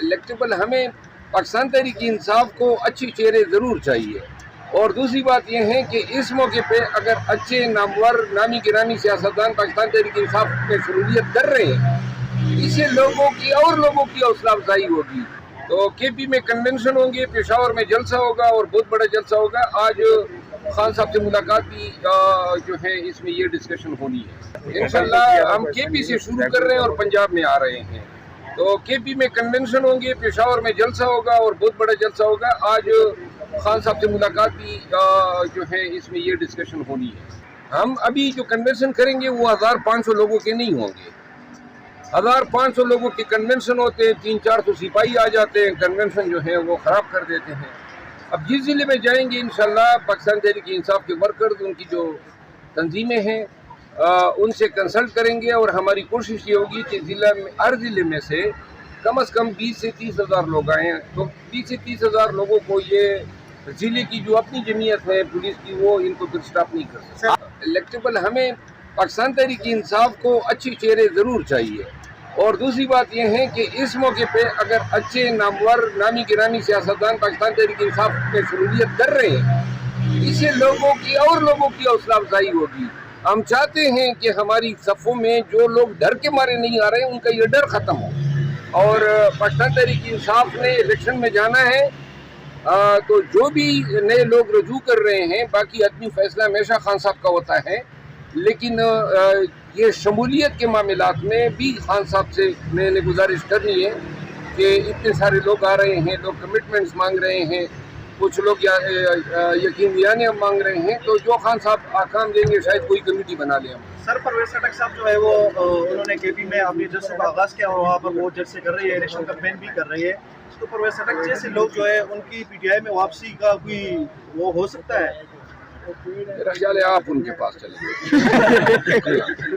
Electable ہمیں پاکستان تحریک انصاف کو اچھی چہرے ضرور چاہیے، اور دوسری بات یہ ہے کہ اس موقع پہ اگر اچھے نامور نامی گرامی سیاستدان پاکستان تحریک انصاف میں شمولیت کر رہے ہیں، اس سے لوگوں کی حوصلہ افزائی ہوگی۔ تو کے پی میں کنونشن ہوں گے، پشاور میں جلسہ ہوگا اور بہت بڑا جلسہ ہوگا۔ آج خان صاحب سے ملاقات بھی جو ہے اس میں یہ ڈسکشن ہونی ہے۔ انشاءاللہ ہم کے پی سے شروع کر رہے ہیں اور پنجاب میں آ رہے ہیں، تو کے پی میں کنونشن ہوں گے، پشاور میں جلسہ ہوگا اور بہت بڑا جلسہ ہوگا۔ آج خان صاحب سے ملاقات بھی جو ہے اس میں یہ ڈسکشن ہونی ہے۔ ہم ابھی جو کنونشن کریں گے وہ 1500 لوگوں کے نہیں ہوں گے۔ 1500 لوگوں کے کنونشن ہوتے ہیں، 300-400 سپاہی آ جاتے ہیں، کنونشن جو ہے وہ خراب کر دیتے ہیں۔ اب جس ضلع میں جائیں گے انشاءاللہ پاکستان تحریک انصاف کے ورکرز، ان کی جو تنظیمیں ہیں، ان سے کنسلٹ کریں گے، اور ہماری کوشش یہ ہوگی کہ ہر ضلع میں سے کم از کم 20 سے 30 ہزار لوگ آئیں۔ تو 20 سے 30 ہزار لوگوں کو یہ ضلع کی جو اپنی جمعیت ہے پولیس کی، وہ ان کو پھر سٹاپ نہیں کر سکتا۔ الیکٹیبل ہمیں پاکستان تحریک انصاف کو اچھی چہرے ضرور چاہیے، اور دوسری بات یہ ہے کہ اس موقع پہ اگر اچھے نامور نامی گرامی سیاستدان پاکستان تحریک انصاف میں شمولیت کر رہے ہیں، اس سے لوگوں کی حوصلہ افزائی ہوگی۔ ہم چاہتے ہیں کہ ہماری صفوں میں جو لوگ ڈر کے مارے نہیں آ رہے ہیں، ان کا یہ ڈر ختم ہو، اور پاکستان تحریک انصاف نے الیکشن میں جانا ہے، تو جو بھی نئے لوگ رجوع کر رہے ہیں، باقی حتمی فیصلہ ہمیشہ خان صاحب کا ہوتا ہے، لیکن یہ شمولیت کے معاملات میں بھی خان صاحب سے میں نے گزارش کرنی ہے کہ اتنے سارے لوگ آ رہے ہیں، لوگ کمٹمنٹس مانگ رہے ہیں، کچھ لوگ یقین دہانیاں مانگ رہے ہیں، تو جو خان صاحب آکام دیں گے شاید کوئی کمیٹی بنا لیں ہم۔ سر پرویز خٹک صاحب جو ہے وہ انہوں نے کے پی میں اپنے جلسے کا آغاز کیا، اور وہاں پر وہ جلسے کر رہی ہے، الیکشن کمپین بھی کر رہی ہے، تو پرویز خٹک جیسے لوگ جو ہے ان کی پی ٹی آئی میں واپسی کا کوئی وہ ہو سکتا ہے؟ میرا خیال ہے آپ ان کے پاس چلیں گے۔